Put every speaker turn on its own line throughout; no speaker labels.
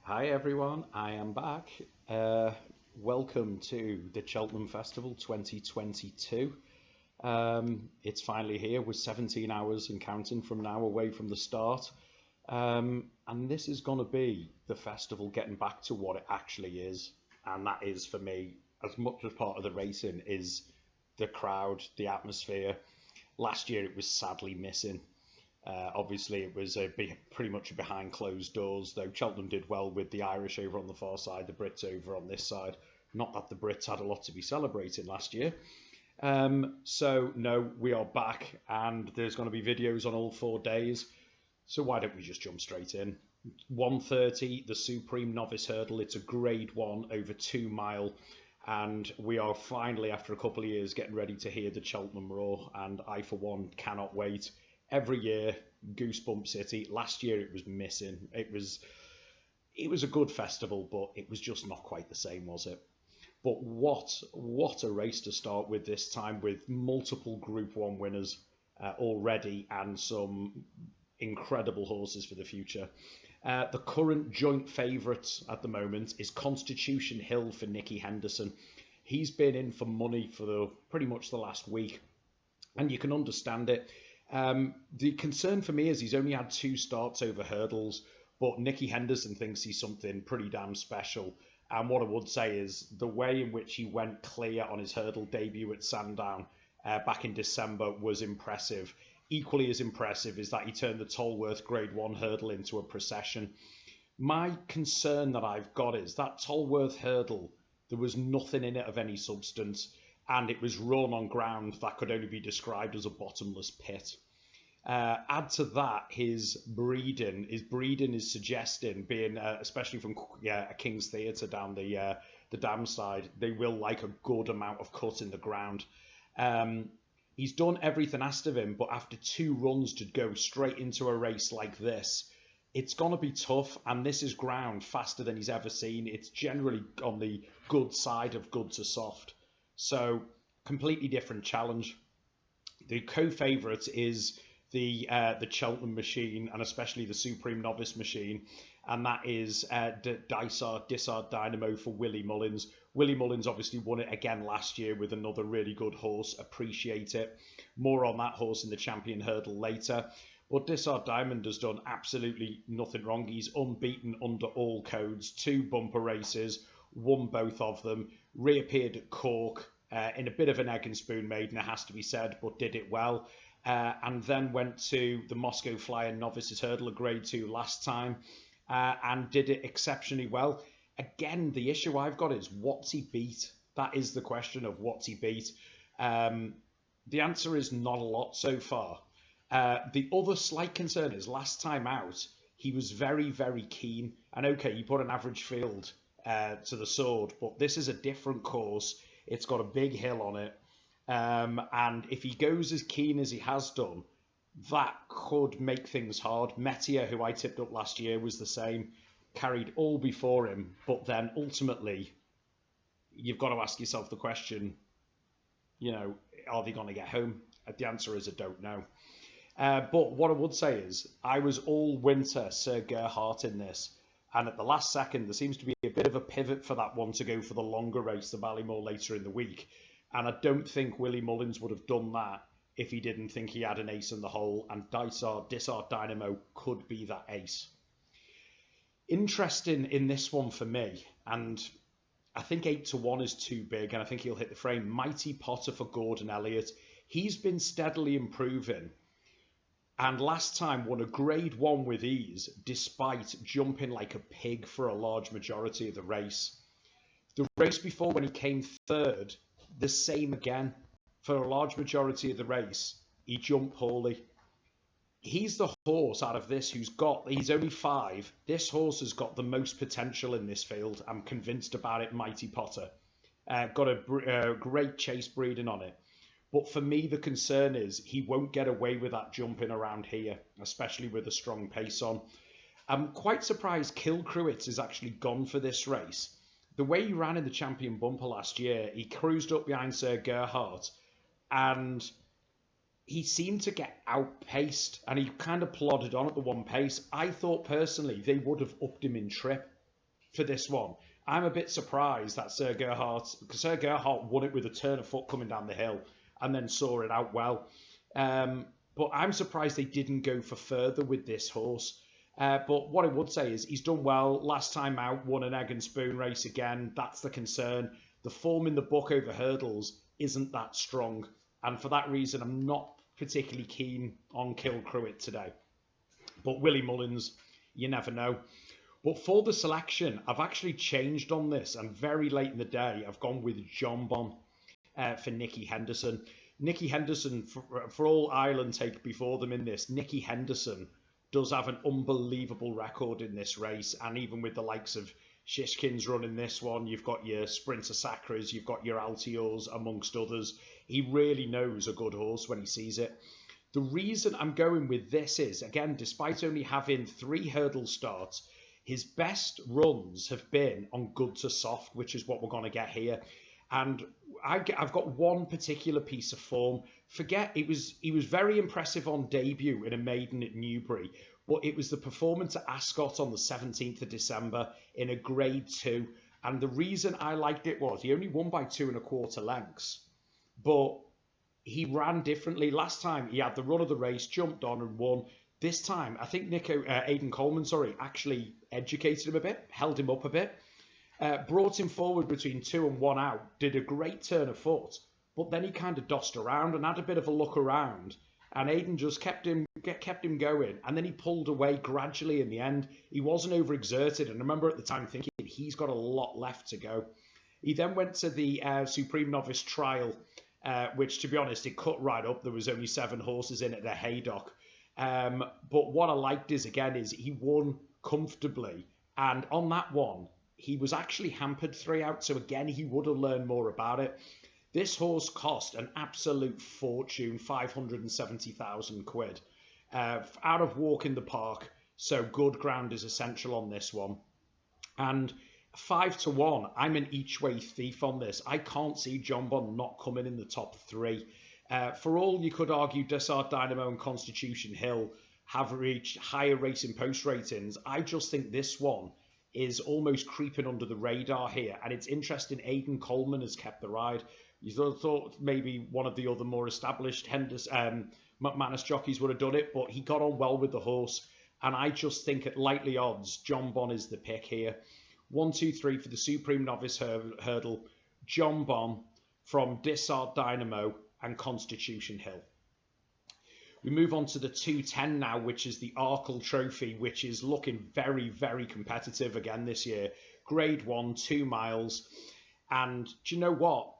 Hi everyone, I am back. Uh, Welcome to the Cheltenham Festival 2022. It's finally here. We're 17 hours and counting from now away from the start. And this is going to be the festival getting back to what it actually is. And that is, for me, as much as part of the racing, is the crowd, the atmosphere. Last year it was sadly missing. Obviously, it was pretty much behind closed doors, though Cheltenham did well with the Irish over on the far side, the Brits over on this side. Not that the Brits had a lot to be celebrating last year. So, no, we are back, and there's going to be videos on all 4 days. So why don't we just jump straight in? 1:30, the Supreme Novice Hurdle. It's a grade 1 over 2 mile. And we are finally, after a couple of years, getting ready to hear the Cheltenham roar. And I, for one, cannot wait. Every year, Goosebump City. Last year, it was missing. It was a good festival, but it was just not quite the same, was it? But what a race to start with this time, with multiple Group 1 winners already and some incredible horses for the future. The current joint favourite at the moment is Constitution Hill for Nicky Henderson. He's been in for money for pretty much the last week, and you can understand it. The concern for me is he's only had 2 starts over hurdles, but Nicky Henderson thinks he's something pretty damn special. And what I would say is the way in which he went clear on his hurdle debut at Sandown back in December was impressive. Equally as impressive is that he turned the Tolworth Grade 1 hurdle into a procession. My concern that I've got is that Tolworth hurdle, there was nothing in it of any substance, and it was run on ground that could only be described as a bottomless pit. Add to that his breeding. His breeding is suggesting, being especially from King's Theatre down the dam side, they will like a good amount of cut in the ground. He's done everything asked of him, but after 2 runs to go straight into a race like this, it's going to be tough, and this is ground faster than he's ever seen. It's generally on the good side of good to soft. So, completely different challenge. The co-favourite is the Cheltenham machine, and especially the Supreme Novice machine, and that is Dysart Dynamo for Willie Mullins. Willie Mullins obviously won it again last year with another really good horse, Appreciate It. More on that horse in the Champion Hurdle later. But Dysart Diamond has done absolutely nothing wrong. He's unbeaten under all codes, 2 bumper races, won both of them, reappeared at Cork in a bit of an egg and spoon maiden, it has to be said, but did it well. And then went to the Moscow Flyer Novices Hurdle, a Grade 2 last time, and did it exceptionally well. Again, the issue I've got is what's he beat? That is the question of what's he beat. The answer is not a lot so far. The other slight concern is last time out, he was very, very keen. And okay, he put an average field to the sword, but this is a different course. It's got a big hill on it. And if he goes as keen as he has done, that could make things hard. Metier, who I tipped up last year, was the same, carried all before him, but then ultimately, you've got to ask yourself the question, are they going to get home? The answer is I don't know. But what I would say is, I was all winter Sir Gerhardt in this, and at the last second, there seems to be a bit of a pivot for that one to go for the longer race, the Ballymore, later in the week. And I don't think Willie Mullins would have done that if he didn't think he had an ace in the hole, and Dysart Dynamo could be that ace. Interesting in this one for me, and I think 8-1 is too big, and I think he'll hit the frame. Mighty Potter for Gordon Elliott. He's been steadily improving, and last time won a Grade 1 with ease, despite jumping like a pig for a large majority of the race. The race before, when he came third, the same again. For a large majority of the race, he jumped poorly. He's the horse out of this he's only 5. This horse has got the most potential in this field. I'm convinced about it, Mighty Potter. Got a great chase breeding on it. But for me, the concern is he won't get away with that jumping around here, especially with a strong pace on. I'm quite surprised Kilcruit is actually gone for this race. The way he ran in the Champion Bumper last year, he cruised up behind Sir Gerhardt, and he seemed to get outpaced, and he kind of plodded on at the one pace. I thought personally they would have upped him in trip for this one. I'm a bit surprised that Sir Gerhardt won it with a turn of foot coming down the hill and then saw it out well. But I'm surprised they didn't go for further with this horse. But what I would say is he's done well. Last time out, won an egg and spoon race again. That's the concern. The form in the book over hurdles isn't that strong. And for that reason, I'm not particularly keen on Kilcruit today. But Willie Mullins, you never know. But for the selection, I've actually changed on this. And very late in the day, I've gone with John Bon for Nicky Henderson. Nicky Henderson, for all Ireland take before them in this, Nicky Henderson does have an unbelievable record in this race. And even with the likes of Shishkin's running this one, you've got your Sprinter Sacras, you've got your Altiors, amongst others. He really knows a good horse when he sees it. The reason I'm going with this is, again, despite only having 3 hurdle starts, his best runs have been on good to soft, which is what we're going to get here. And I've got one particular piece of form. He was very impressive on debut in a maiden at Newbury, but it was the performance at Ascot on the 17th of December in a Grade 2. And the reason I liked it was he only won by 2 1/4 lengths, but he ran differently. Last time he had the run of the race, jumped on and won. This time, I think Aidan Coleman, actually educated him a bit, held him up a bit. Brought him forward between 2 and 1 out, did a great turn of foot, but then he kind of dossed around and had a bit of a look around, and Aidan just kept him going, and then he pulled away gradually in the end. He wasn't overexerted, and I remember at the time thinking he's got a lot left to go. He then went to the Supreme Novice Trial, which, to be honest, it cut right up. There was only 7 horses in it, the Haydock. But what I liked is he won comfortably, and on that one, he was actually hampered 3 out, so again, he would have learned more about it. This horse cost an absolute fortune, 570,000 quid, out of walk in the park, so good ground is essential on this one. And 5 to 1, I'm an each-way thief on this. I can't see John Bon not coming in the top 3. For all you could argue Desart Dynamo and Constitution Hill have reached higher racing post ratings, I just think this one is almost creeping under the radar here. And it's interesting, Aidan Coleman has kept the ride. You thought maybe one of the other more established McManus jockeys would have done it, but he got on well with the horse. And I just think at lightly odds, John Bon is the pick here. 1, 2, 3 for the Supreme Novice Hurdle. John Bon from Desart Dynamo and Constitution Hill. We move on to the 210 now, which is the Arkle Trophy, which is looking very, very competitive again this year. Grade 1, 2 miles. And do you know what?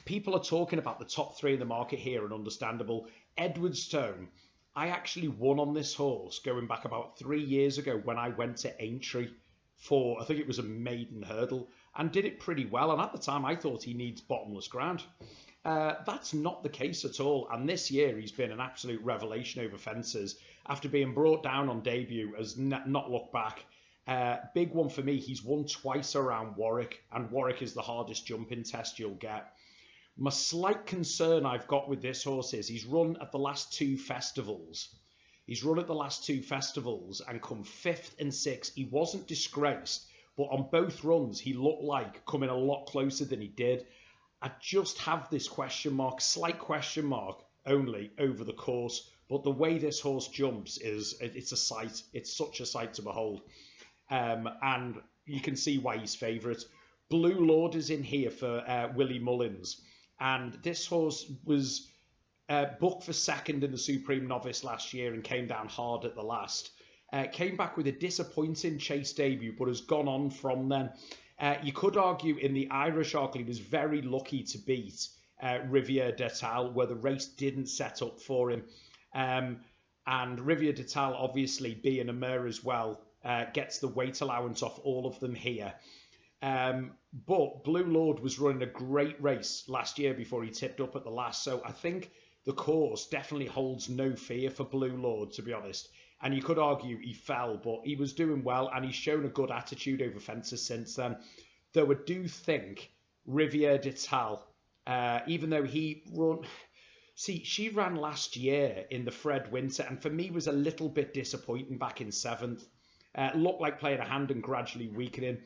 People are talking about the top 3 in the market here, and understandable. Edwardstone, I actually won on this horse going back about 3 years ago when I went to Aintree for, I think it was a maiden hurdle, and did it pretty well. And at the time, I thought he needs bottomless ground. That's not the case at all. And this year, he's been an absolute revelation over fences. After being brought down on debut, has not looked back. Big one for me, he's won twice around Warwick, and Warwick is the hardest jumping test you'll get. My slight concern I've got with this horse is he's run at the last 2 festivals. He's run at the last 2 festivals and come 5th and 6th. He wasn't disgraced, but on both runs, he looked like coming a lot closer than he did. I just have this slight question mark only over the course, but the way this horse jumps it's a sight. It's such a sight to behold. And you can see why he's favourite. Blue Lord is in here for Willie Mullins. And this horse was booked for 2nd in the Supreme Novice last year and came down hard at the last. Came back with a disappointing chase debut, but has gone on from then. You could argue in the Irish Arkle, he was very lucky to beat Riviere d'Etal, where the race didn't set up for him. And Riviere d'Etal, obviously being a mare as well, gets the weight allowance off all of them here. But Blue Lord was running a great race last year before he tipped up at the last. So I think the course definitely holds no fear for Blue Lord, to be honest. And you could argue he fell, but he was doing well, and he's shown a good attitude over fences since then. Though I do think Riviere d'Etal, even though he run... See, she ran last year in the Fred Winter, and for me was a little bit disappointing back in 7th. Looked like playing a hand and gradually weakening.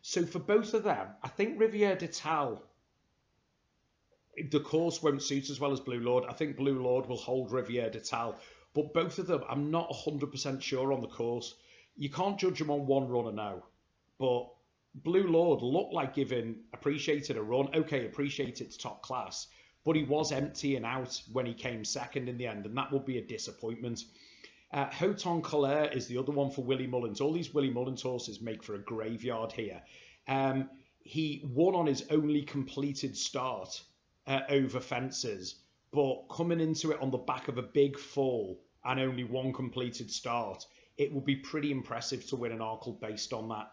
So for both of them, I think Riviere d'Ital, the course won't suit as well as Blue Lord. I think Blue Lord will hold Riviere d'Ital. But both of them, I'm not 100% sure on the course. You can't judge them on one run or no. But Blue Lord looked like giving Appreciated a run. Okay, Appreciated's top class. But he was emptying out when he came second in the end. And that would be a disappointment. Houghton Colère is the other one for Willie Mullins. All these Willie Mullins horses make for a graveyard here. He won on his only completed start over fences, but coming into it on the back of a big fall and only one completed start, it would be pretty impressive to win an Arkle based on that.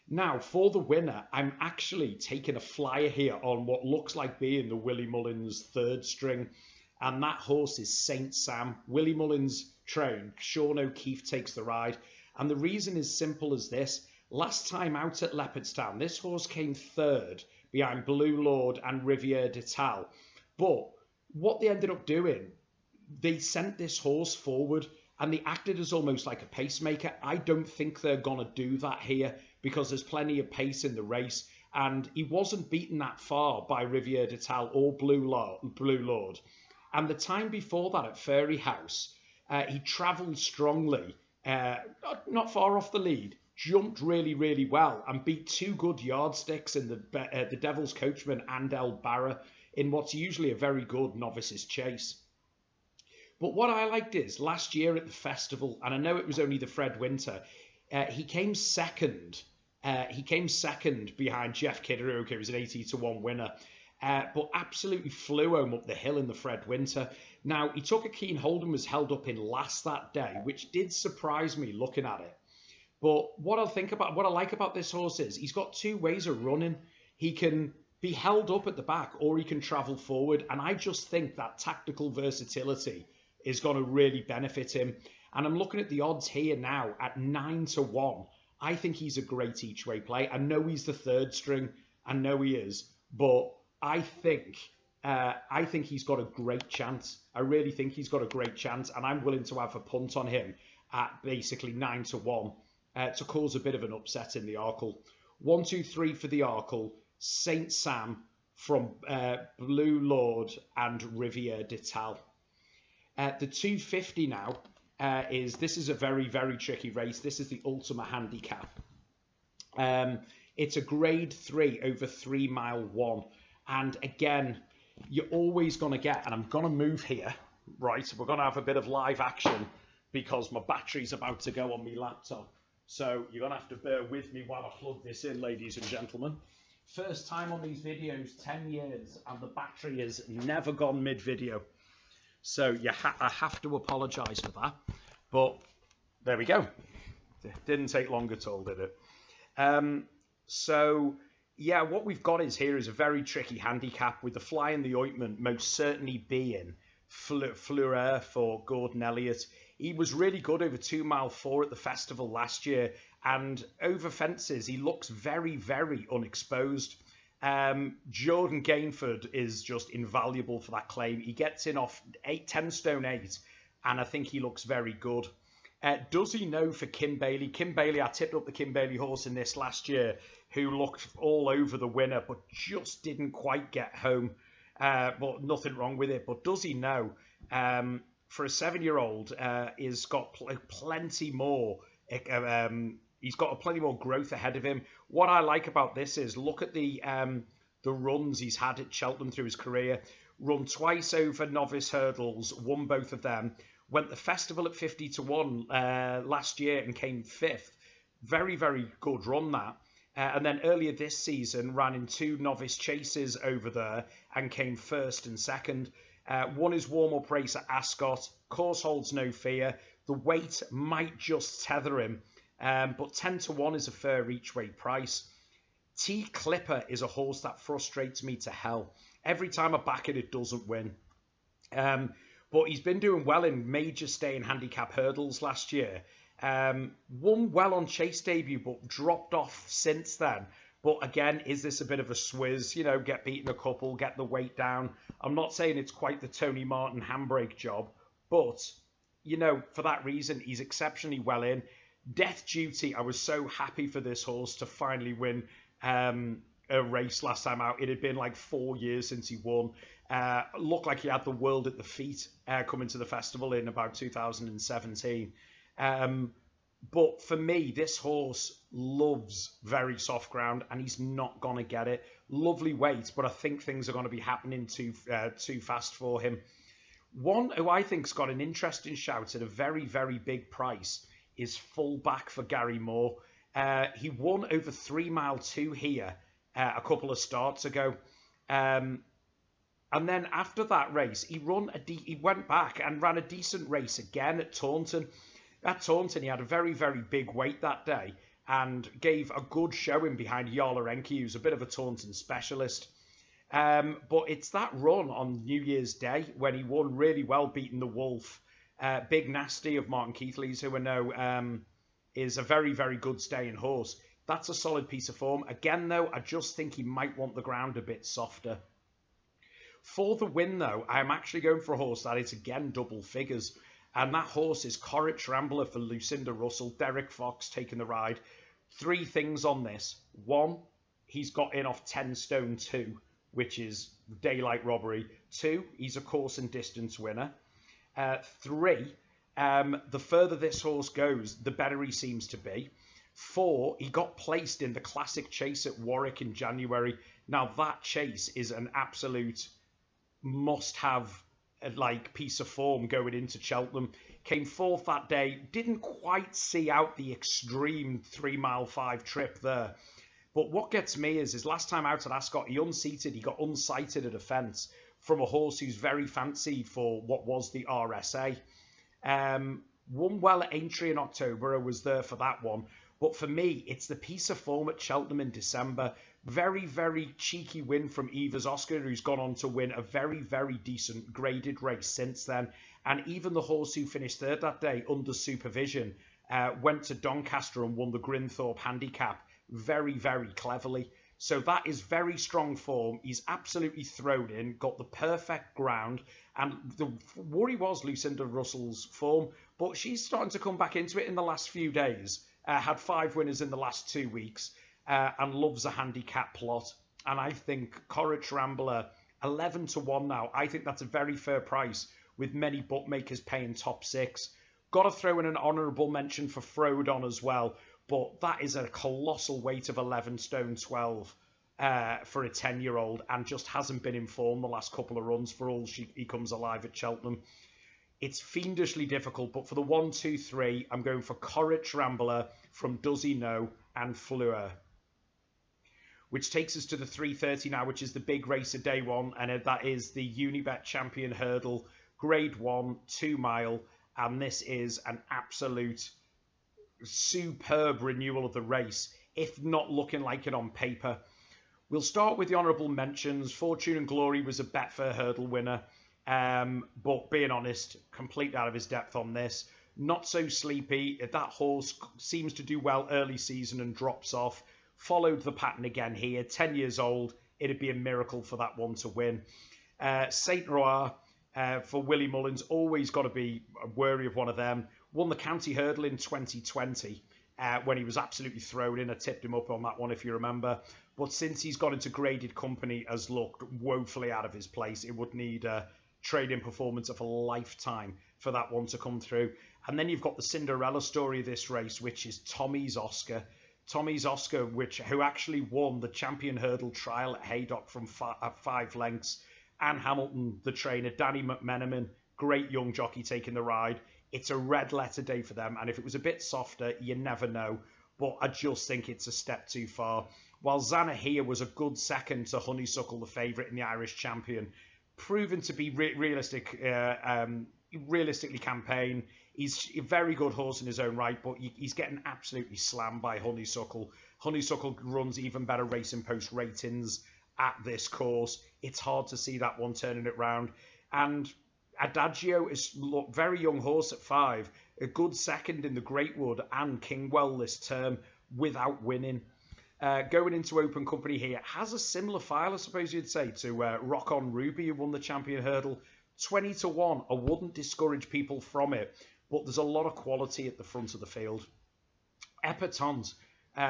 Now, for the winner, I'm actually taking a flyer here on what looks like being the Willie Mullins third string, and that horse is Saint Sam. Willie Mullins trained, Sean O'Keefe takes the ride, and the reason is simple as this. Last time out at Leopardstown, this horse came third behind Blue Lord and Riviere d'Ital. But what they ended up doing, they sent this horse forward and they acted as almost like a pacemaker. I don't think they're going to do that here because there's plenty of pace in the race. And he wasn't beaten that far by Riviere d'Ital or Blue Lord. And the time before that at Fairy House, he travelled strongly, not far off the lead, jumped really, really well and beat two good yardsticks in the Devil's Coachman and El Barra in what's usually a very good novice's chase. But what I liked is last year at the festival, and I know it was only the Fred Winter, he came second. He came second behind Jeff Kidder, who was an 80-1 winner, but absolutely flew home up the hill in the Fred Winter. Now, he took a keen hold and was held up in last that day, which did surprise me looking at it. But what I like about this horse is he's got two ways of running. He can be held up at the back or he can travel forward. And I just think that tactical versatility is going to really benefit him. And I'm looking at the odds here now at 9-1. I think he's a great each way play. I know he's the third string. I know he is. But I think he's got a great chance. I really think he's got a great chance. And I'm willing to have a punt on him at basically 9-1. To cause a bit of an upset in the Arkle. 1, 2, 3 for the Arkle. Saint Sam from Blue Lord and Riviere d'Ital. The 250 now this is a very, very tricky race. This is the Ultima Handicap. It's a grade 3 over 3 mile 1. And again, you're always going to get, and I'm going to move here, right? We're going to have a bit of live action because my battery's about to go on my laptop. So you're going to have to bear with me while I plug this in, ladies and gentlemen. First time on these videos, 10 years, and the battery has never gone mid-video. So I have to apologise for that. But there we go. It didn't take long at all, did it? So, yeah, what we've got here is a very tricky handicap with the fly in the ointment most certainly being Fleur for Gordon Elliott. He was really good over 2 mile 4 at the festival last year, and over fences he looks very, very unexposed. Jordan Gainford is just invaluable for that claim. He gets in off 10 stone 8, and I think he looks very good. Does he know for Kim Bailey? Kim Bailey, I tipped up the Kim Bailey horse in this last year, who looked all over the winner, but just didn't quite get home. But nothing wrong with it. But does he know? For a 7-year-old, he's got plenty more. He's got plenty more growth ahead of him. What I like about this is look at the runs he's had at Cheltenham through his career. Run twice over novice hurdles, won both of them. Went the festival at 50-1 last year and came 5th. Very, very good run that. And then earlier this season ran in 2 novice chases over there and came 1st and 2nd. Won his warm-up race at Ascot. Course holds no fear. The weight might just tether him. But 10-1 is a fair each way price. T Clipper is a horse that frustrates me to hell. Every time I back it, it doesn't win. But he's been doing well in major staying handicap hurdles last year. Won well on chase debut, but dropped off since then. But again, is this a bit of a swizz? You know, get beaten a couple, get the weight down. I'm not saying it's quite the Tony Martin handbrake job, but, you know, for that reason, he's exceptionally well in. Death Duty, I was so happy for this horse to finally win a race last time out. It had been like 4 years since he won. Looked like he had the world at the feet coming to the festival in about 2017. But for me, this horse loves very soft ground, and he's not going to get it. Lovely weight, but I think things are going to be happening too fast for him. One who I think's got an interesting shout at a very, very big price is Fullback for Gary Moore. He won over 3 Mile 2 here a couple of starts ago. And then after that race, he went back and ran a decent race again at Taunton. At Taunton, he had a very, very big weight that day and gave a good showing behind Yala Enki, who's a bit of a Taunton specialist. But it's that run on New Year's Day when he won really well, beating the Wolf. Big Nasty of Martin Keithley's, who I know is a very, very good staying horse. That's a solid piece of form. Again, though, I just think he might want the ground a bit softer. For the win, though, I'm actually going for a horse that is, again, double figures. And that horse is Corrich Rambler for Lucinda Russell. Derek Fox taking the ride. 3 things on this. 1, he's got in off 10 stone 2, which is daylight robbery. 2, he's a course and distance winner. 3, the further this horse goes, the better he seems to be. 4, he got placed in the Classic Chase at Warwick in January. Now that chase is an absolute must-have piece of form going into Cheltenham. Came 4th that day, didn't quite see out the extreme 3 Mile 5 trip there. But what gets me is his last time out at Ascot, he got unsighted at a fence from a horse who's very fancied for what was the RSA. Won well at Aintree in October. I was there for that one. But for me, it's the piece of form at Cheltenham in December. Very, very cheeky win from Evers Oscar, who's gone on to win a very, very decent graded race since then. And even the horse who finished 3rd that day under supervision went to Doncaster and won the Grinthorpe Handicap very, very cleverly. So that is very strong form. He's absolutely thrown in, got the perfect ground. And the worry was Lucinda Russell's form, but she's starting to come back into it in the last few days. Had 5 winners in the last 2 weeks. And loves a handicap plot. And I think Corrich Rambler, 11 to 1 now. I think that's a very fair price, with many bookmakers paying top 6. Got to throw in an honourable mention for Frodon as well. But that is a colossal weight of 11 stone 12 for a 10-year-old, and just hasn't been in form the last couple of runs for all he comes alive at Cheltenham. It's fiendishly difficult, but for the 1, 2, 3, I'm going for Corrich Rambler from Does He Know and Fleur. Which takes us to the 3:30 now, which is the big race of day 1, and that is the Unibet Champion Hurdle, Grade 1, 2 mile, and this is an absolute superb renewal of the race, if not looking like it on paper. We'll start with the honourable mentions. Fortune and Glory was a Betfair Hurdle winner, but being honest, completely out of his depth on this. Not So Sleepy, that horse seems to do well early season and drops off. Followed the pattern again here, 10 years old. It'd be a miracle for that one to win. Saint Roir for Willie Mullins, always got to be wary of one of them. Won the County Hurdle in 2020 when he was absolutely thrown in. I tipped him up on that one, if you remember. But since he's got into graded company, has looked woefully out of his place. It would need a trading performance of a lifetime for that one to come through. And then you've got the Cinderella story of this race, which is Tommy's Oscar. Tommy's Oscar, who actually won the Champion Hurdle trial at Haydock from 5 lengths. Anne Hamilton, the trainer, Danny McMenamin, great young jockey taking the ride. It's a red letter day for them, and if it was a bit softer, you never know. But I just think it's a step too far. While Zana here was a good second to Honeysuckle, the favourite in the Irish Champion, proven to be realistically campaign. He's a very good horse in his own right, but he's getting absolutely slammed by Honeysuckle. Honeysuckle runs even better racing post ratings at this course. It's hard to see that one turning it round. And Adagio is a very young horse at 5, a good second in the Greatwood and Kingwell this term without winning. Going into open company here, has a similar file, I suppose you'd say, to Rock On Ruby, who won the Champion Hurdle. 20 to 1. I wouldn't discourage people from it, but there's a lot of quality at the front of the field. Epatons,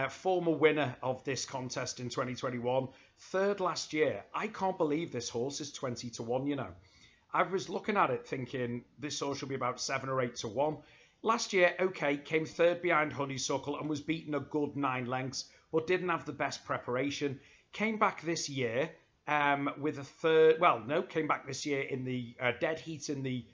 former winner of this contest in 2021, third last year. I can't believe this horse is 20 to 1, you know. I was looking at it thinking this horse should be about 7 or 8 to 1. Last year, okay, came third behind Honeysuckle and was beaten a good 9 lengths, but didn't have the best preparation. Came back this year with a third, well, no, came back this year in the dead heat in the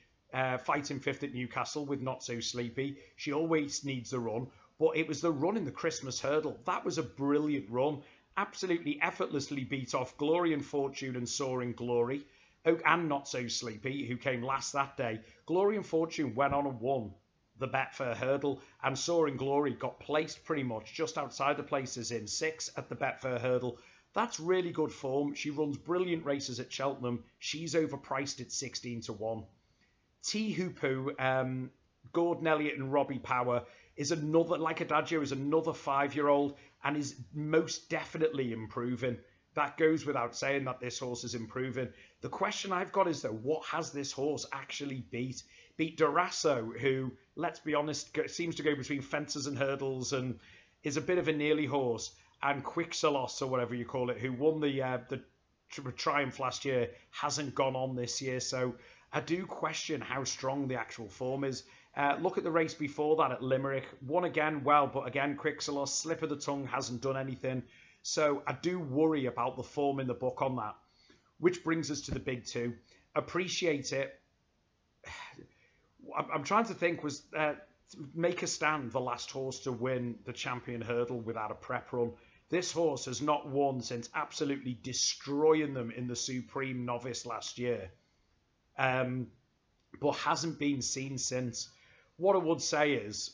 fighting fifth at Newcastle with Not So Sleepy. She always needs the run, but it was the run in the Christmas hurdle. That was a brilliant run. Absolutely effortlessly beat off Glory and Fortune and Soaring Glory. Oh, and Not So Sleepy, who came last that day. Glory and Fortune went on and won the Betfair hurdle, and Soaring Glory got placed pretty much just outside the places in 6 at the Betfair hurdle. That's really good form. She runs brilliant races at Cheltenham. She's overpriced at 16 to 1. T Hoopu, Gordon Elliott and Robbie Power is another, like Adagio, is another 5-year-old and is most definitely improving. That goes without saying that this horse is improving. The question I've got is, though, what has this horse actually beat? Beat Durasso, who, let's be honest, seems to go between fences and hurdles and is a bit of a nearly horse, and Quixelos, or whatever you call it, who won the Triumph last year, hasn't gone on this year. So I do question how strong the actual form is. Look at the race before that at Limerick. Won again, well, but again, Quixelos, slip of the tongue, hasn't done anything. So I do worry about the form in the book on that. Which brings us to the big two. Appreciate It. I'm trying to think, was Make a Stand the last horse to win the Champion Hurdle without a prep run? This horse has not won since absolutely destroying them in the Supreme Novice last year. But hasn't been seen since. What I would say is,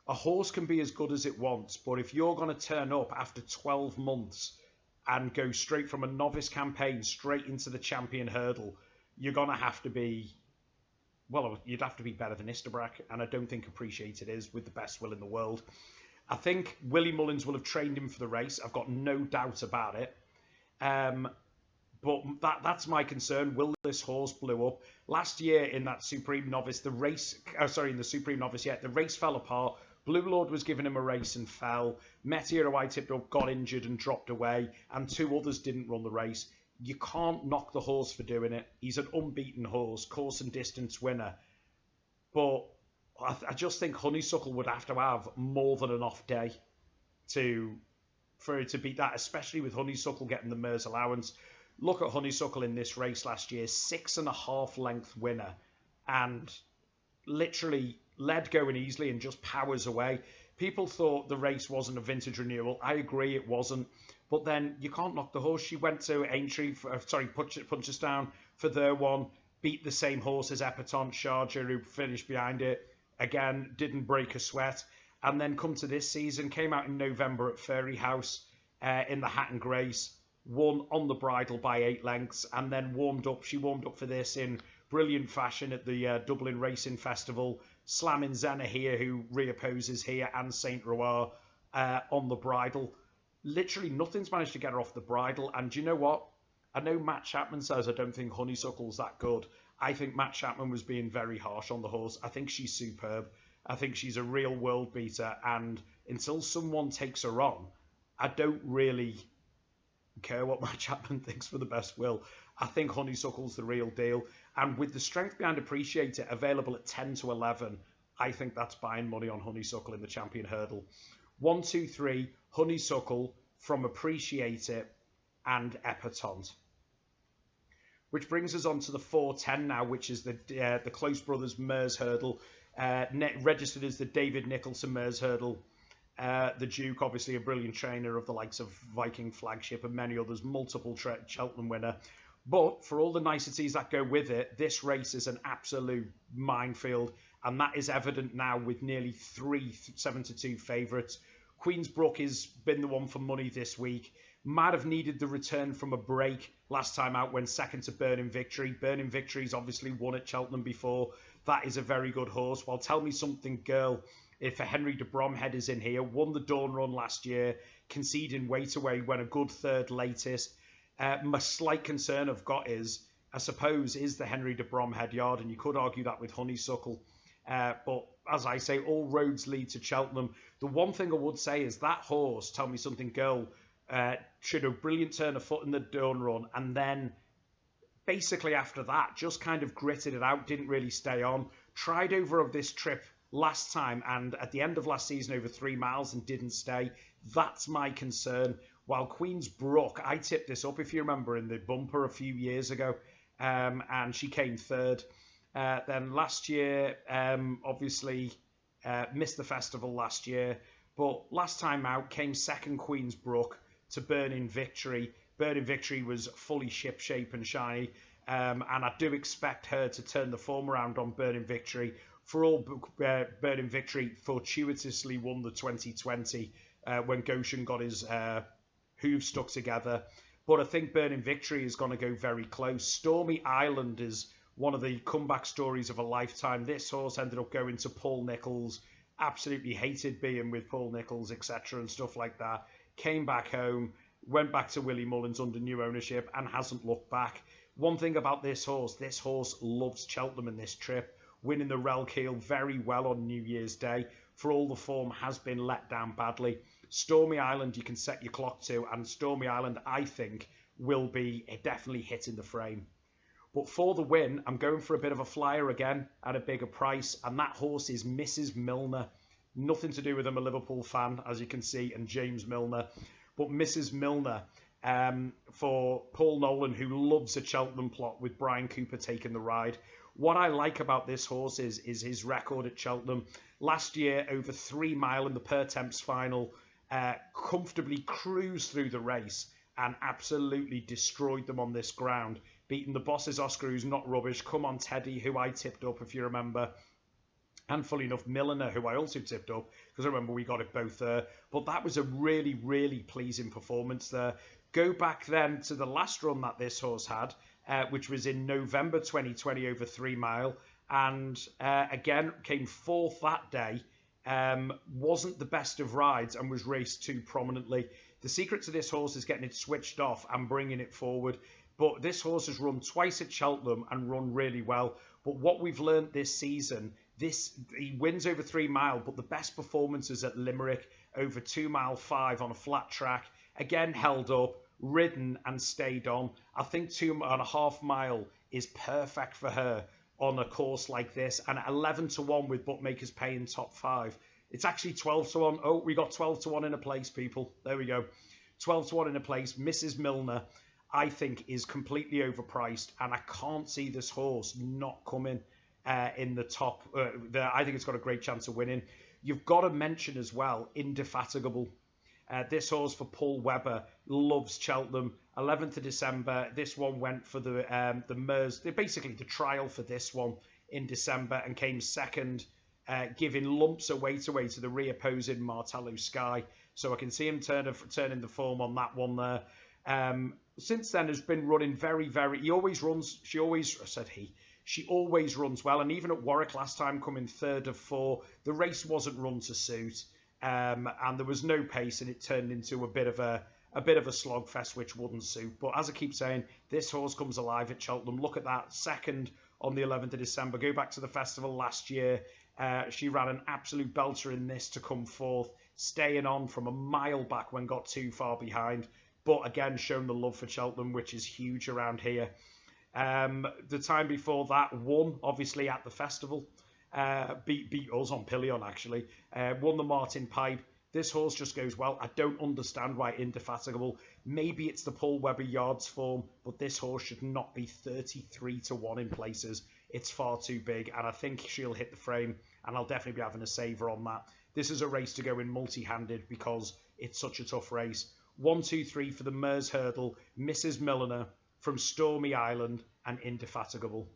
a horse can be as good as it wants, but if you're going to turn up after 12 months and go straight from a novice campaign straight into the Champion Hurdle, you're going to have to be, well, you'd have to be better than Istabrack, and I don't think Appreciate It is, with the best will in the world. I think Willie Mullins will have trained him for the race. I've got no doubt about it. But that's my concern. Will this horse blow up? Last year in that Supreme Novice, the race fell apart. Blue Lord was giving him a race and fell. Metier, who I tipped up, got injured and dropped away, and 2 others didn't run the race. You can't knock the horse for doing it. He's an unbeaten horse, course and distance winner. But I just think Honeysuckle would have to have more than an off day for it to beat that, especially with Honeysuckle getting the Mers allowance. Look at Honeysuckle in this race last year, 6.5 length winner, and literally led going easily and just powers away. People thought the race wasn't a vintage renewal. I agree, it wasn't. But then you can't knock the horse. She went to Aintree, Punchestown for their one, beat the same horse as Epatont Charger, who finished behind it. Again, didn't break a sweat. And then come to this season, came out in November at Fairy House in the Hatton Grace, won on the bridle by 8 lengths, and then warmed up. She warmed up for this in brilliant fashion at the Dublin Racing Festival, slamming Zena here, who reopposes here, and Saint Roir on the bridle. Literally nothing's managed to get her off the bridle. And do you know what? I know Matt Chapman says I don't think Honeysuckle's that good. I think Matt Chapman was being very harsh on the horse. I think she's superb. I think she's a real world beater. And until someone takes her on, I don't really care what Matt Chapman thinks for the best will. I think Honeysuckle's the real deal. And with the strength behind Appreciate It available at 10 to 11, I think that's buying money on Honeysuckle in the Champion Hurdle. 1, 2, 3, Honeysuckle from Appreciate It and Epatont. Which brings us on to the 410 now, which is the Close Brothers Mers Hurdle, registered as the David Nicholson Mers Hurdle. The Duke, obviously a brilliant trainer of the likes of Viking Flagship and many others, multiple Cheltenham winner. But for all the niceties that go with it, this race is an absolute minefield, and that is evident now with nearly 3 7-2 favourites. Queensbrook has been the one for money this week. Might have needed the return from a break last time out when second to Burning Victory. Burning Victory's obviously won at Cheltenham before. That is a very good horse. Well, tell me something, girl, if a Henry de Bromhead is in here. Won the Dawn Run last year, conceding weight away, went a good third latest. My slight concern I've got is, I suppose, is the Henry de Bromhead yard, and you could argue that with Honeysuckle. But as I say, all roads lead to Cheltenham. The one thing I would say is that horse, Tell Me Something Girl, showed a brilliant turn of foot in the dawn run, and then basically after that just kind of gritted it out, didn't really stay on. Tried over this trip last time and at the end of last season over 3 miles and didn't stay. That's my concern. While Queen's Brook, I tipped this up if you remember in the bumper a few years ago, and she came third. Then last year, obviously missed the festival last year, but last time out came second Queen's Brook to Burning Victory. Burning Victory was fully shipshape and shiny, and I do expect her to turn the form around on Burning Victory. For all, Burning Victory fortuitously won the 2020 when Goshen got his hooves stuck together. But I think Burning Victory is going to go very close. Stormy Island is one of the comeback stories of a lifetime. This horse ended up going to Paul Nicholls, absolutely hated being with Paul Nicholls, etc. and stuff like that. Came back home, went back to Willie Mullins under new ownership and hasn't looked back. One thing about this horse loves Cheltenham in this trip, winning the Relkeel very well on New Year's Day. For all the form has been let down badly. Stormy Island you can set your clock to, and Stormy Island I think will be definitely hitting the frame. But for the win, I'm going for a bit of a flyer again at a bigger price, and that horse is Mrs. Milner. Nothing to do with I'm a Liverpool fan, as you can see, and James Milner. But Mrs. Milner, for Paul Nolan, who loves a Cheltenham plot with Brian Cooper taking the ride. What I like about this horse is his record at Cheltenham. Last year, over 3 mile in the Per Temps final, comfortably cruised through the race and absolutely destroyed them on this ground. Beating the Bosses Oscar, who's not rubbish. Come On Teddy, who I tipped up, if you remember. And fully enough, Milliner, who I also tipped up, because I remember we got it both there. But that was a really, really pleasing performance there. Go back then to the last run that this horse had, which was in November 2020 over 3 mile. And again, came fourth that day. Wasn't the best of rides and was raced too prominently. The secret to this horse is getting it switched off and bringing it forward. But this horse has run twice at Cheltenham and run really well. But what we've learned this season, he wins over 3 mile, but the best performances at Limerick over 2 mile 5 on a flat track, again held up, ridden and stayed on. I think 2.5 mile is perfect for her on a course like this, and at 11 to 1 with bookmakers paying top 5. It's actually 12 to 1. Oh, we got 12 to 1 in a place, people. There we go. 12 to 1 in a place. Mrs. Milner, I think, is completely overpriced, and I can't see this horse not coming in the top. I think it's got a great chance of winning. You've got to mention as well, Indefatigable. This horse for Paul Webber loves Cheltenham. 11th of December. This one went for the Mers. Basically, the trial for this one in December and came second, giving lumps of weight away to the reopposing Martello Sky. So I can see him turning the form on that one there. Since then, has been running very, very. He always runs. She always runs well. And even at Warwick last time, coming third of 4, the race wasn't run to suit. And there was no pace, and it turned into a bit of a slogfest, which wouldn't suit. But as I keep saying, this horse comes alive at Cheltenham. Look at that, second on the 11th of December. Go back to the festival last year. She ran an absolute belter in this to come fourth, staying on from a mile back when got too far behind. But again, shown the love for Cheltenham, which is huge around here. The time before that, won, obviously, at the festival. Beat us on Pillion, actually. Won the Martin Pipe. This horse just goes well. I don't understand why Indefatigable. Maybe it's the Paul Webber yards form, but this horse should not be 33 to 1 in places. It's far too big, and I think she'll hit the frame, and I'll definitely be having a saver on that. This is a race to go in multi-handed because it's such a tough race. 1, 2, 3 for the Mers Hurdle, Mrs. Milliner from Stormy Island, and Indefatigable.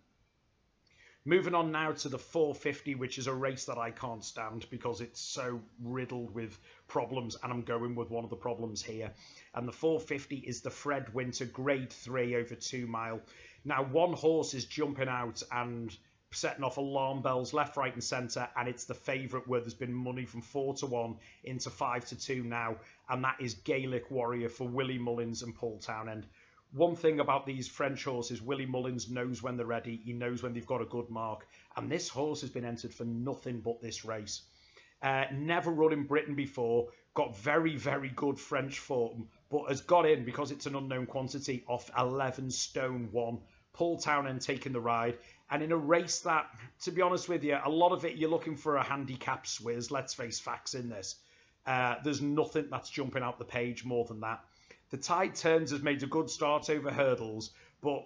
Moving on now to the 450, which is a race that I can't stand because it's so riddled with problems, and I'm going with one of the problems here. And the 450 is the Fred Winter Grade 3 over 2 mile. Now, one horse is jumping out and setting off alarm bells left, right and centre, and it's the favourite where there's been money from 4 to 1 into 5 to 2 now, and that is Gaelic Warrior for Willie Mullins and Paul Townend. One thing about these French horses, Willie Mullins knows when they're ready. He knows when they've got a good mark. And this horse has been entered for nothing but this race. Never run in Britain before. Got very, very good French form. But has got in, because it's an unknown quantity, off 11 stone 1. Paul Townend taking the ride. And in a race that, to be honest with you, a lot of it, you're looking for a handicap swizz. Let's face facts in this. There's nothing that's jumping out the page more than that. The Tide Turns has made a good start over hurdles, but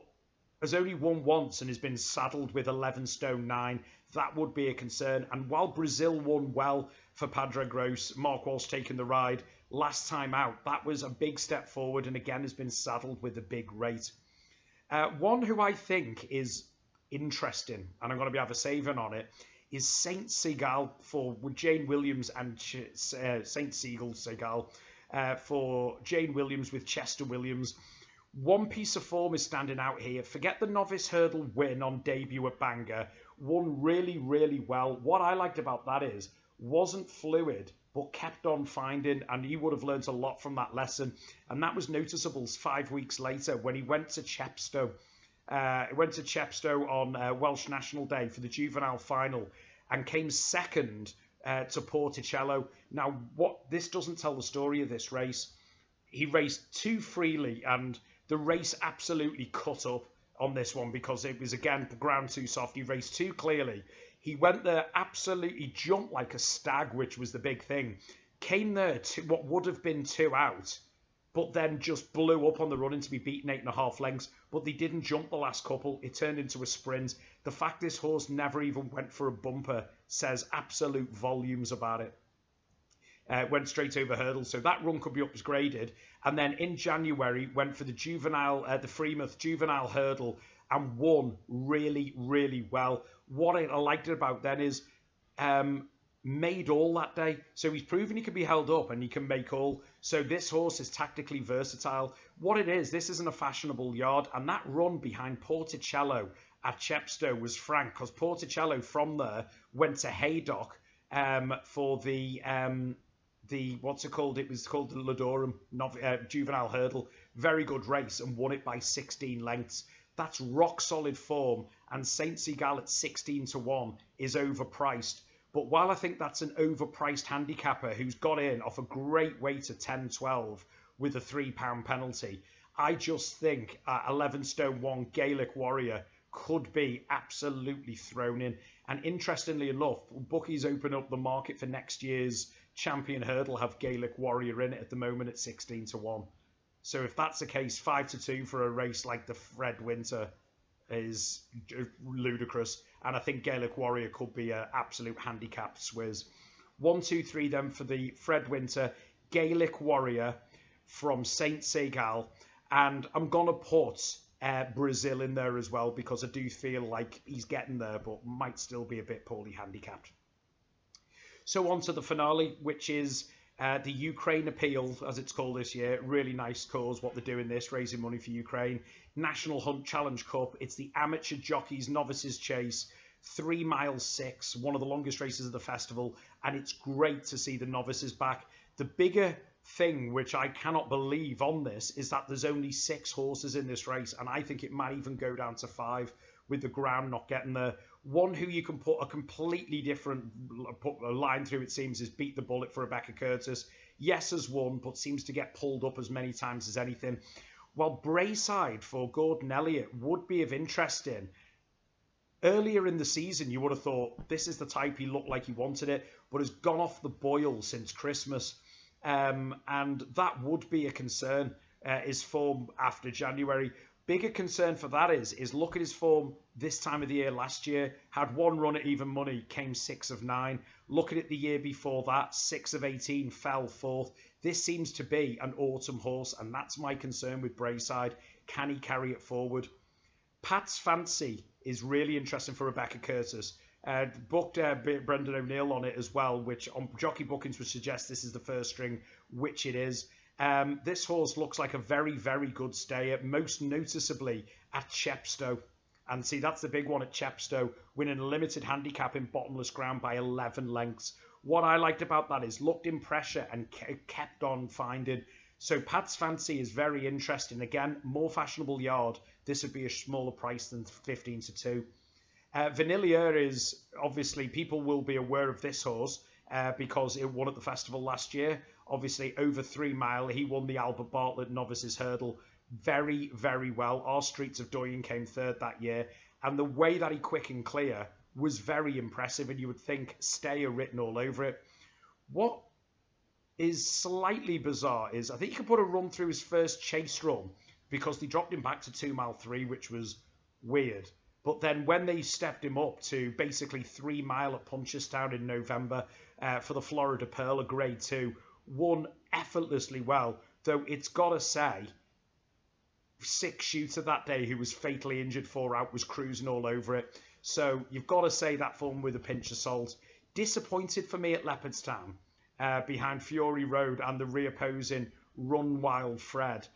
has only won once and has been saddled with 11 stone 9. That would be a concern. And while Brazil won well for Padre Gross, Mark Walsh taking the ride last time out, that was a big step forward and again has been saddled with a big rate. One who I think is interesting, and I'm going to be have a saving on it, is Saint Seagal for Jane Williams and Saint Seagal for Jane Williams with Chester Williams. One piece of form is standing out here. Forget the novice hurdle win on debut at Bangor. Won really, really well. What I liked about that is, wasn't fluid, but kept on finding, and he would have learnt a lot from that lesson. And that was noticeable 5 weeks later when he went to Chepstow. He went to Chepstow on Welsh National Day for the Juvenile final and came second to Porticello. Now, what this doesn't tell the story of this race. He raced too freely, and the race absolutely cut up on this one because it was, again, ground too soft. He raced too clearly. He went there, absolutely jumped like a stag, which was the big thing. Came there to what would have been 2 out, but then just blew up on the running to be beaten 8.5 lengths. But they didn't jump the last couple. It turned into a sprint. The fact this horse never even went for a bumper says absolute volumes about it. Went straight over hurdles, so that run could be upgraded. And then in January, went for the Juvenile, the Freemouth Juvenile hurdle and won really, really well. What I liked about then is made all that day. So he's proven he can be held up and he can make all. So this horse is tactically versatile. What it is, this isn't a fashionable yard. And that run behind Porticello at Chepstow was frank, because Porticello from there went to Haydock for the what's it called? It was called the Ladorum Juvenile Hurdle. Very good race and won it by 16 lengths. That's rock solid form. And Saint Seagal at 16 to 1 is overpriced. But while I think that's an overpriced handicapper who's got in off a great weight of 10-12 with a £3 penalty, I just think 11 stone 1 Gaelic Warrior could be absolutely thrown in. And interestingly enough, bookies open up the market for next year's champion hurdle have Gaelic Warrior in it at the moment at 16 to 1. So if that's the case, 5 to 2 for a race like the Fred Winter is ludicrous. And I think Gaelic Warrior could be an absolute handicap swizz. 1, 2, 3 then for the Fred Winter, Gaelic Warrior from Saint Seagal. And I'm going to put Brazil in there as well, because I do feel like he's getting there, but might still be a bit poorly handicapped. So on to the finale, which is the Ukraine Appeal, as it's called this year. Really nice cause, what they're doing this, raising money for Ukraine. National Hunt Challenge Cup. It's the Amateur Jockeys Novices Chase, 3 miles 6, one of the longest races of the festival. And it's great to see the novices back. The bigger thing, which I cannot believe on this, is that there's only 6 horses in this race. And I think it might even go down to 5 with the ground not getting there. One who you can put a completely different line through, it seems, is Beat the Bullet for Rebecca Curtis. Yes, has won, but seems to get pulled up as many times as anything. While Brayside for Gordon Elliott would be of interest in. Earlier in the season, you would have thought this is the type he looked like he wanted it, but has gone off the boil since Christmas. And that would be a concern, his form after January. Bigger concern for that is look at his form this time of the year last year. Had 1 run at even money, came 6 of 9. Look at it the year before that, 6 of 18, fell 4th. This seems to be an autumn horse, and that's my concern with Brayside. Can he carry it forward? Pat's Fancy is really interesting for Rebecca Curtis. Booked Brendan O'Neill on it as well, which on jockey bookings would suggest this is the first string, which it is. This horse looks like a very, very good stayer, most noticeably at Chepstow. And see, that's the big one at Chepstow, winning a limited handicap in bottomless ground by 11 lengths. What I liked about that is looked in pressure and kept on finding. So Pat's Fancy is very interesting. Again, more fashionable yard. This would be a smaller price than 15 to 2. Vanillier is, obviously, people will be aware of this horse because it won at the festival last year. Obviously, over 3 mile. He won the Albert Bartlett Novices Hurdle very, very well. Our Streets of Doyen came third that year. And the way that he quick and clear was very impressive. And you would think Stayer written all over it. What is slightly bizarre is I think he could put a run through his first chase run because they dropped him back to 2 mile 3, which was weird. But then when they stepped him up to basically 3 mile at Punchestown in November for the Florida Pearl, a grade 2, won effortlessly well. Though it's got to say, 6 shooter that day who was fatally injured 4 out was cruising all over it. So you've got to say that form with a pinch of salt. Disappointed for me at Leopardstown behind Fury Road and the reopposing Run Wild Fred.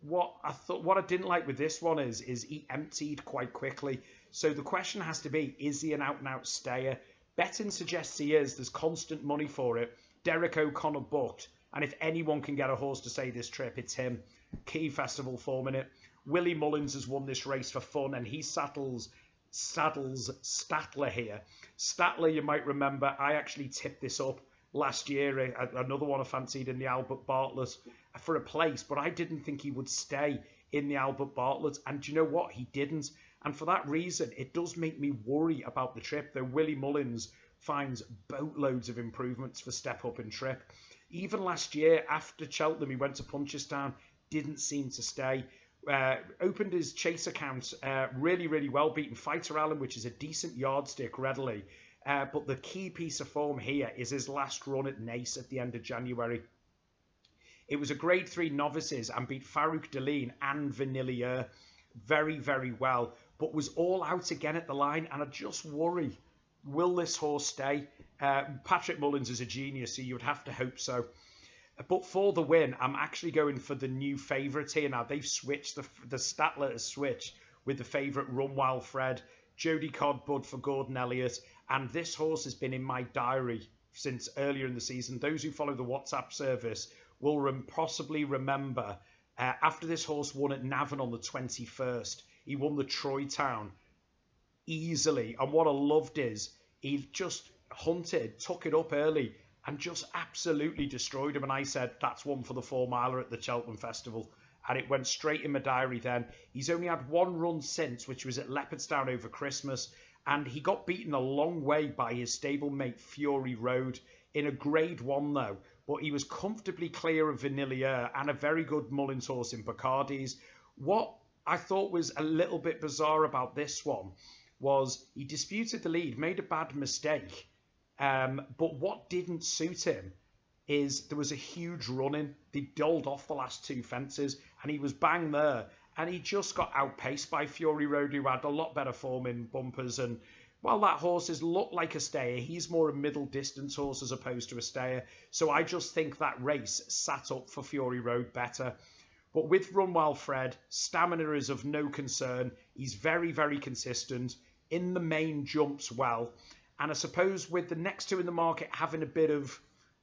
What I didn't like with this one is he emptied quite quickly. So the question has to be, is he an out-and-out stayer? Betting suggests he is. There's constant money for it. Derek O'Connor booked. And if anyone can get a horse to say this trip, it's him. Key festival form in it. Willie Mullins has won this race for fun, and he saddles Statler here. Statler, you might remember, I actually tipped this up last year, another one I fancied in the Albert Bartlett for a place, but I didn't think he would stay in the Albert Bartlett, and do you know what? He didn't, and for that reason, it does make me worry about the trip, though Willie Mullins finds boatloads of improvements for step up and trip. Even last year, after Cheltenham, he went to Punchestown, didn't seem to stay. Opened his chase account really, really well, beating Fighter Allen, which is a decent yardstick readily. But the key piece of form here is his last run at Nice at the end of January. It was a grade 3 novices and beat Farouk Deline and Vanillier very, very well, but was all out again at the line. And I just worry, will this horse stay? Patrick Mullins is a genius, so you would have to hope so. But for the win, I'm actually going for the new favourite here now. They've switched, the Statler has switched with the favourite Run Wild Fred, Jody Codd Bud for Gordon Elliott. And this horse has been in my diary since earlier in the season. Those who follow the WhatsApp service will possibly remember after this horse won at Navan on the 21st, he won the Troy Town easily. And what I loved is he just hunted, took it up early, and just absolutely destroyed him. And I said, that's one for the 4 miler at the Cheltenham Festival. And it went straight in my diary then. He's only had one run since, which was at Leopardstown over Christmas. And he got beaten a long way by his stablemate Fury Road in a grade 1 though. But he was comfortably clear of Vanillier and a very good Mullins horse in Bacardi's. What I thought was a little bit bizarre about this one was he disputed the lead, made a bad mistake. But what didn't suit him is there was a huge run-in. They doled off the last 2 fences and he was bang there. And he just got outpaced by Fury Road, who had a lot better form in bumpers. And while that horse has looked like a stayer, he's more a middle distance horse as opposed to a stayer. So I just think that race sat up for Fury Road better. But with Run Wild Fred, stamina is of no concern. He's very, very consistent. In the main, jumps well. And I suppose with the next 2 in the market having a bit of,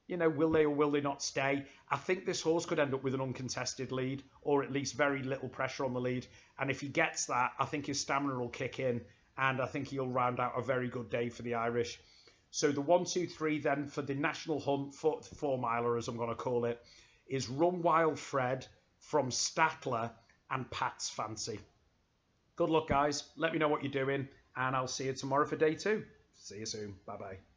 will they or will they not stay? I think this horse could end up with an uncontested lead or at least very little pressure on the lead. And if he gets that, I think his stamina will kick in and I think he'll round out a very good day for the Irish. So the 1, 2, 3 then for the National Hunt, 4 miler as I'm going to call it, is Run Wild Fred from Statler and Pat's Fancy. Good luck, guys. Let me know what you're doing and I'll see you tomorrow for day 2. See you soon. Bye-bye.